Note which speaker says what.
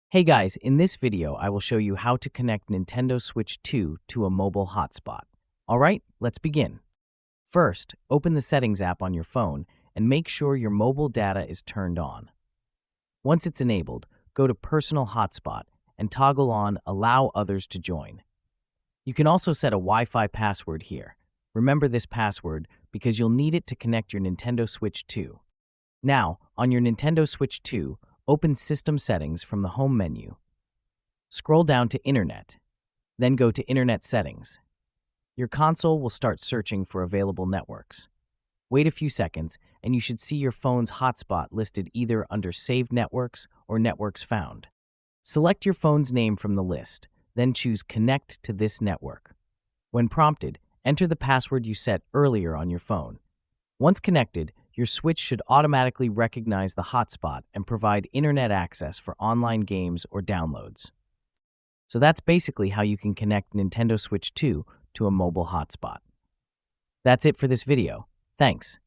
Speaker 1: Hey guys, in this video I will show you how to connect Nintendo Switch 2 to a mobile hotspot. Alright, let's begin. First, open the Settings app on your phone and make sure your mobile data is turned on. Once it's enabled, go to Personal Hotspot and toggle on Allow Others to Join. You can also set a Wi-Fi password here. Remember this password because you'll need it to connect your Nintendo Switch 2. Now, on your Nintendo Switch 2, open System Settings from the Home menu. Scroll down to Internet, then go to Internet Settings. Your console will start searching for available networks. Wait a few seconds, and you should see your phone's hotspot listed either under Saved Networks or Networks Found. Select your phone's name from the list, then choose Connect to this network. When prompted, enter the password you set earlier on your phone. Once connected, your Switch should automatically recognize the hotspot and provide internet access for online games or downloads. So that's basically how you can connect Nintendo Switch 2 to a mobile hotspot. That's it for this video. Thanks.